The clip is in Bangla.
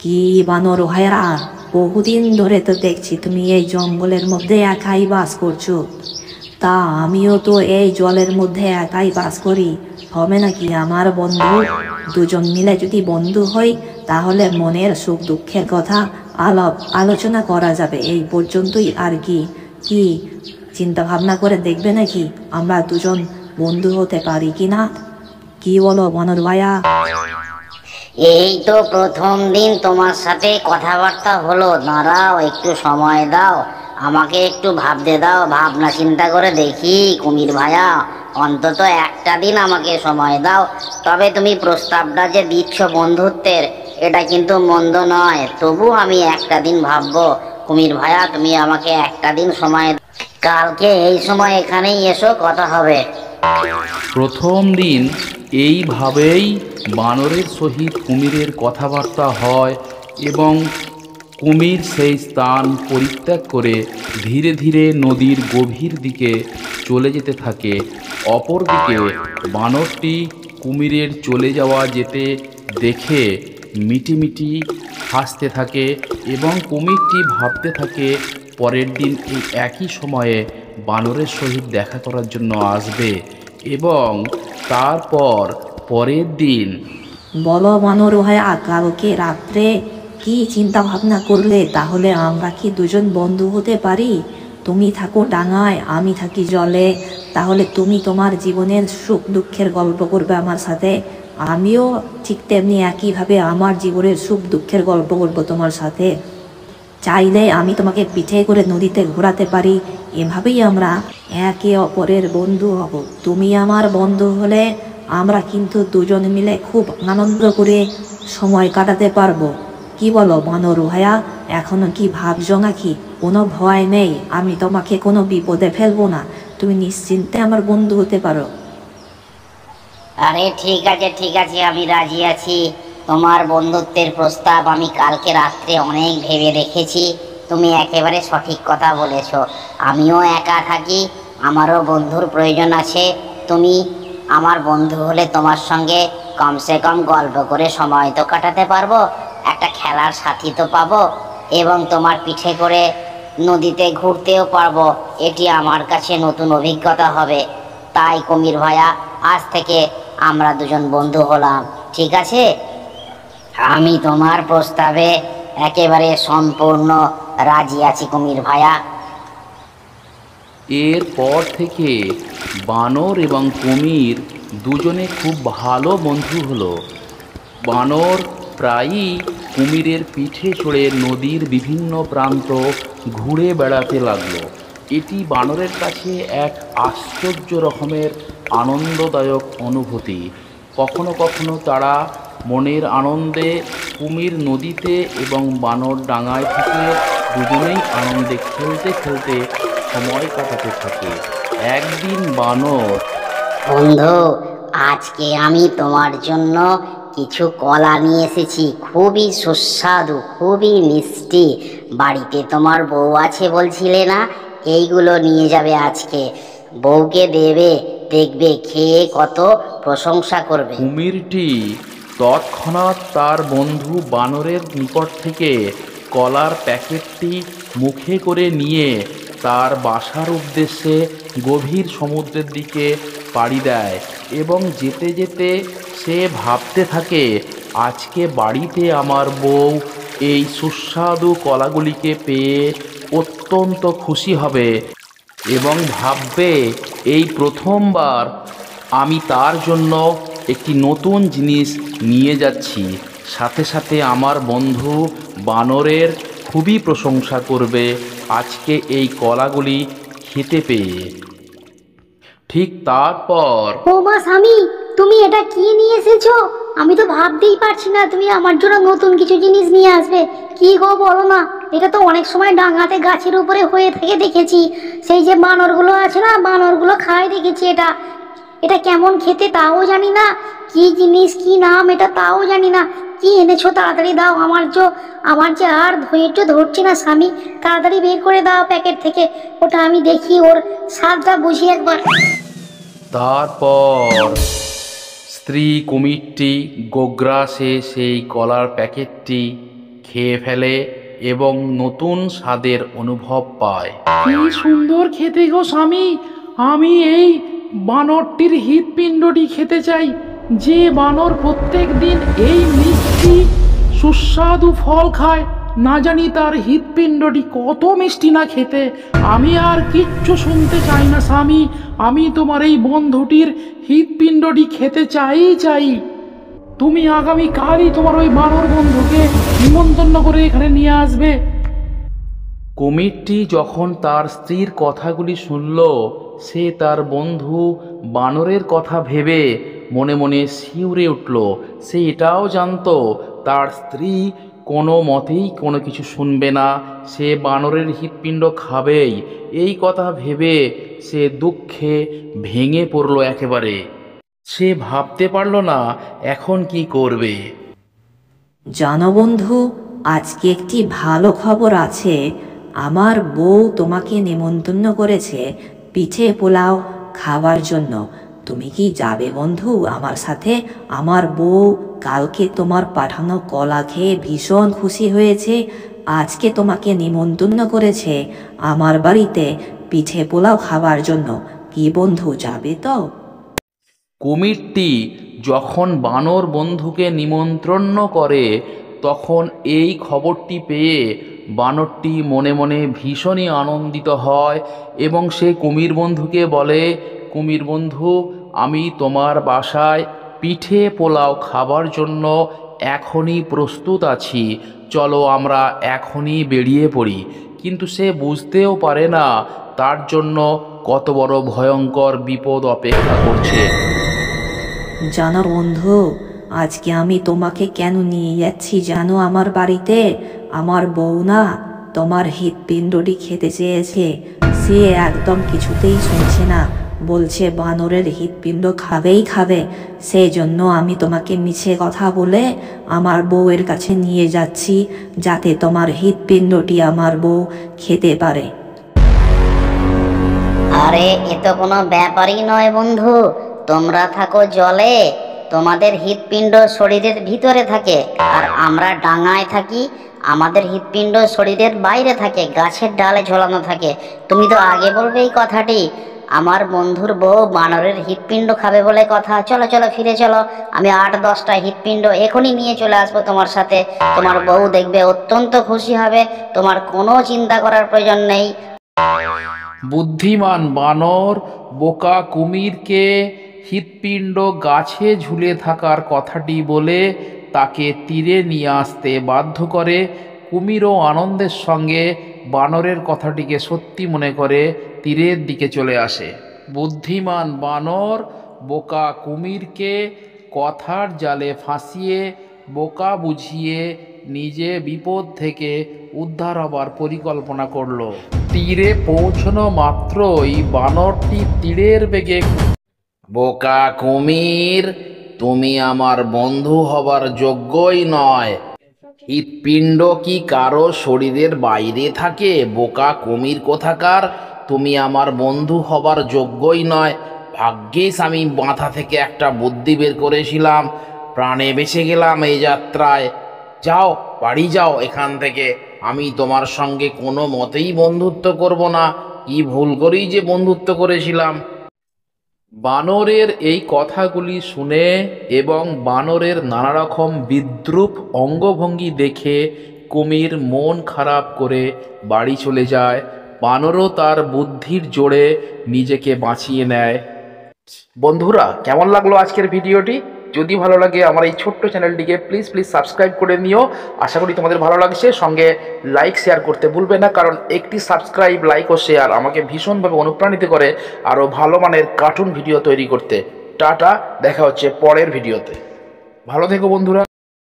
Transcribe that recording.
কি বানর ভাইরা, বহুদিন ধরে তো দেখছি তুমি এই জঙ্গলের মধ্যে একাই বাস করছো। তা আমিও তো এই জলের মধ্যে একাই বাস করি, হবে নাকি আমার বন্ধু? দুজন মিলে যদি বন্ধু হই তাহলে মনের সুখ দুঃখের কথা আলোচনা করা যাবে। এই পর্যন্তই আর কি। কি চিন্তা ভাবনা করে দেখবে নাকি আমরা দুজন বন্ধু হতে পারি কি না? কি বলো বানর ভাইয়া? এই তো প্রথম দিন তোমার সাথে কথাবার্তা হলো, দাঁড়াও একটু সময় দাও, আমাকে একটু ভাবতে দাও, ভাবনা চিন্তা করে দেখি। কুমির ভাইয়া, অন্তত একটা দিন আমাকে সময় দাও। তবে তুমি প্রস্তাবটা যে দিচ্ছ বন্ধুত্বের, এটা কিন্তু মন্দ নয়। তবু আমি একটা দিন ভাববো। কুমির ভাইয়া, তুমি আমাকে একটা দিন সময় দাও। কালকে এই সময় এখানেই এসো, কথা হবে। প্রথম দিন এইভাবেই বানরের সহিত কুমিরের কথাবার্তা হয় এবং কুমির সেই স্থান পরিত্যাগ করে ধীরে ধীরে নদীর গভীর দিকে চলে যেতে থাকে। অপরদিকে বানরটি কুমিরের চলে যাওয়া যেতে দেখে মিটিমিটি হাসতে থাকে এবং কুমিরটি ভাবতে থাকে পরের দিন এই একই সময়ে বানরের সহিত দেখা করার জন্য আসবে। এবং তারপর পরের দিন বলো বানর ভাইয়া, কালকে রাত্রে কি চিন্তা ভাবনা করলে? তাহলে আমরা কি দুজন বন্ধু হতে পারি? তুমি থাকো ডাঙায়, আমি থাকি জলে। তাহলে তুমি তোমার জীবনের সুখ দুঃখের গল্প করবে আমার সাথে, আমিও ঠিক তেমনি একইভাবে আমার জীবনের সুখ দুঃখের গল্প করবো তোমার সাথে। চাইলে আমি তোমাকে পিঠে করে নদীতে ঘোরাতে পারি। এভাবেই আমরা একে অপরের বন্ধু হব। তুমি আমার বন্ধু হলে আমরা কিন্তু দুজন মিলে খুব আনন্দ করে সময় কাটাতে পারবো। কি বলো বানর ভাইয়া? এখনো কি ভাবছো নাকি? কোনো ভয় নেই, আমি তোমাকে কোনো বিপদে ফেলবো না। তুমি নিশ্চিন্তে আমার বন্ধু হতে পারো। আরে ঠিক আছে ঠিক আছে, আমি রাজি আছি। তোমার বন্ধুত্বের প্রস্তাব আমি কালকে রাত্রে অনেক ভেবে দেখেছি। তুমি একেবারে সঠিক কথা বলেছ। আমিও একা থাকি, আমারও বন্ধুর প্রয়োজন আছে। তুমি আমার বন্ধু হলে তোমার সঙ্গে কমসে কম গল্প করে সময় তো কাটাতে পারবো, একটা খেলার সাথী তো পাবো, এবং তোমার পিঠে করে নদীতে ঘুরতেও পারবো। এটি আমার কাছে নতুন অভিজ্ঞতা হবে। তাই কুমির ভাইয়া, আজ থেকে আমরা দুজন বন্ধু হলাম, ঠিক আছে? আমি তোমার প্রস্তাবে একেবারে সম্পূর্ণ রাজি আছি কুমির ভাইয়া। এরপর থেকে বানর এবং কুমির দুজনে খুব ভালো বন্ধু হলো। বানর প্রায়ই কুমিরের পিঠে চড়ে নদীর বিভিন্ন প্রান্ত ঘুরে বেড়াতে লাগলো। এটি বানরের কাছে এক আশ্চর্য রকমের আনন্দদায়ক অনুভূতি। কখনো কখনো তারা মনের আনন্দে কুমির নদীতে এবং বানর ডাঙায় থেকে দুজনেই আনন্দে খেলতে খেলতে সময় কাটাতে থাকে। একদিন বানর, বন্ধু, আজকে আমি তোমার জন্য কিছু কলা নিয়ে এসেছি, খুবই সুস্বাদু, খুবই মিষ্টি। বাড়িতে তোমার বউ আছে বলছিলে না? এইগুলো নিয়ে যাবে আজকে, বউকে দেবে, দেখবে খেয়ে কত প্রশংসা করবে। কুমিরটি তৎক্ষণাৎ তার বন্ধু বানরের নিকট থেকে কলার প্যাকেটটি মুখে করে নিয়ে তার বাসার উদ্দেশ্যে গভীর সমুদ্রের দিকে পাড়ি দেয় এবং যেতে যেতে সে ভাবতে থাকে, আজকে বাড়িতে আমার বউ এই সুস্বাদু কলাগুলিকে পেয়ে অত্যন্ত খুশি হবে এবং ভাববে এই প্রথমবার আমি তার জন্য একটি নতুন জিনিস নিয়ে যাচ্ছি। সাথে সাথে আমার বন্ধু বানরের খুবই প্রশংসা করবে আজকে এই কলাগুলি খেতে পেয়ে। ঠিক তারপর ও মা স্বামী, তুমি এটা কি নিয়ে এসেছো? আমি তো ভাবতেই পারছি না তুমি আমার জন্য নতুন কিছু জিনিস নিয়ে আসবে। কি গো, বলো না। এটা তো অনেক সময় ডাঙাতে গাছের উপরে হয়ে থেকে দেখেছি। সেই যে বানরগুলো আছে না, বানরগুলো খায় দেখেছি। এটা এটা কেমন খেতে তাও জানি না, কি জিনিস কি নাম এটা তাও জানি না। কি এনেছো তাড়াতাড়ি দাও, আমার যে আর ধৈর্য ধরছে না স্বামী। তাড়াতাড়ি বের করে দাও প্যাকেট থেকে, ওটা আমি দেখি, ওর স্বাদটা বুঝি একবার। তারপর স্ত্রী কুমিরটি গোগ্রাসে সেই কলার প্যাকেটটি খেয়ে ফেলে এবং নতুন স্বাদের অনুভব পায়। কি সুন্দর খেতে গো স্বামী, আমি এই বানরটির হৃৎপিণ্ডটি খেতে চাই। যে বানর প্রত্যেক দিন এই মিষ্টি সুস্বাদু ফল খায়, না জানি তার হৃৎপিণ্ডটি কত মিষ্টি না খেতে। আমি আর কিচ্ছু শুনতে চাই না স্বামী, আমি তোমার এই বন্ধুটির হৃৎপিণ্ডটি খেতে চাই। তুমি আগামীকালই তোমার ওই বানর বন্ধুকে নিমন্ত্রণ করে এখানে নিয়ে আসবে। কুমিরটি যখন তার স্ত্রীর কথাগুলি শুনল, সে তার বন্ধু বানরের কথা ভেবে মনে মনে শিউরে উঠল। সে এটাও জানতো তার স্ত্রী কোনো মতেই কোনো কিছু শুনবে না, সে বানরের হৃৎপিণ্ড খাবেই। এই কথা ভেবে সে দুঃখে ভেঙে পড়ল একেবারে। সে ভাবতে পারল না এখন কি করবে। জানো বন্ধু, আজকে একটি ভালো খবর আছে। আমার বউ তোমাকে নিমন্ত্রণ করেছে পিঠে পোলাও খাওয়ার জন্য। তুমি কি যাবে বন্ধু আমার সাথে? আমার বউ কালকে তোমার পাঠানো কলা খেয়ে ভীষণ খুশি হয়েছে। আজকে তোমাকে নিমন্ত্রণ করেছে আমার বাড়িতে পিঠে পোলাও খাওয়ার জন্য। কি বন্ধু, যাবে তো? কুমিরটি যখন বানর বন্ধুকে নিমন্ত্রণ করে, তখন এই খবরটি পেয়ে বানরটি মনে মনে ভীষণই আনন্দিত হয় এবং সে কুমির বন্ধুকে বলে, কুমির বন্ধু, আমি তোমার বাসায় পিঠে পোলাও খাবার জন্য এখনই প্রস্তুত আছি, চলো আমরা এখনই বেরিয়ে পড়ি। কিন্তু সে বুঝতেও পারে না তার জন্য কত বড় ভয়ঙ্কর বিপদ অপেক্ষা করছে। জানো বন্ধু, আজকে আমি তোমাকে কেন নিয়ে যাচ্ছি জানো আমার বাড়িতে? আমার বউ না তোমার হৃৎপিণ্ডটি খেতে চেয়েছে। সে একদম কিছুতেই শুনছে না, বলছে বানরের হৃৎপিণ্ড খাবে। সেই জন্য আমি তোমাকে মিছে কথা বলে আমার বউয়ের কাছে নিয়ে যাচ্ছি, যাতে তোমার হৃৎপিণ্ডটি আমার বউ খেতে পারে। আরে এ তো কোনো ব্যাপারই নয় বন্ধু, তোমরা থাকো জলে, তোমাদের হৃৎপিণ্ড শরীরের ভিতরে থাকে, আর আমরা ডাঙায় থাকি, আমাদের হৃৎপিণ্ড শরীরের বাইরে থাকে, গাছের ডালে ঝোলানো থাকে। তুমি তো আগে বলবে এই কথাটি। আমার বন্ধুর বউ বানরের হৃৎপিণ্ড খাবে বলে কথা। চলো চলো ফিরে চলো, আমি 8-10টা হৃৎপিণ্ড এখনই নিয়ে চলে আসবো তোমার সাথে। তোমার বউ দেখবে অত্যন্ত খুশি হবে, তোমার কোনো চিন্তা করার প্রয়োজন নেই। বুদ্ধিমান বানর বোকা কুমিরকে হৃৎপিণ্ড গাছে ঝুলে থাকার কথাটি বলে তাকে তীরে নিয়ে আসতে বাধ্য করে। কুমিরও আনন্দের সঙ্গে বানরের কথাটিকে সত্যি মনে করে তীরের দিকে চলে আসে। বুদ্ধিমান বানর বোকা কুমিরকে কথার জালে ফাঁসিয়ে বোকা বুঝিয়ে নিজে বিপদ থেকে উদ্ধার হবার পরিকল্পনা করল। তীরে পৌঁছানো মাত্রই বানরটি তীরের বেগে, বোকা কুমির, তুমি আমার বন্ধু হবার যোগ্যই নয়। হৃৎপিণ্ড কি কারো শরীরের বাইরে থাকে? বোকা কুমির কোথাকার, তুমি আমার বন্ধু হবার যোগ্যই নয়। ভাগ্যিস আমি মাথা থেকে একটা বুদ্ধি বের করেছিলাম, প্রাণে বেঁচে গেলাম এই যাত্রায়। যাও, বাড়ি যাও এখান থেকে, আমি তোমার সঙ্গে কোনো মতেই বন্ধুত্ব করব না। কি ভুল করেই যে বন্ধুত্ব করেছিলাম। বানরের এই কথাগুলি শুনে এবং বানরের নানা রকম বিদ্রূপ অঙ্গভঙ্গি দেখে কুমির মন খারাপ করে বাড়ি চলে যায়। বানরও তার বুদ্ধির জোরে নিজেকে বাঁচিয়ে নেয়। বন্ধুরা, কেমন লাগলো আজকের ভিডিওটি? যদি ভালো লাগে আমার এই ছোট্ট চ্যানেলটিকে প্লিজ সাবস্ক্রাইব করে নিও। আশা করি তোমাদের ভালো লাগছে। সঙ্গে লাইক শেয়ার করতে ভুলবে না, কারণ একটি সাবস্ক্রাইব, লাইক ও শেয়ার আমাকে ভীষণভাবে অনুপ্রাণিত করে আরও ভালো মানের কার্টুন ভিডিও তৈরি করতে। টাটা, দেখা হচ্ছে পরের ভিডিওতে। ভালো থেকো বন্ধুরা।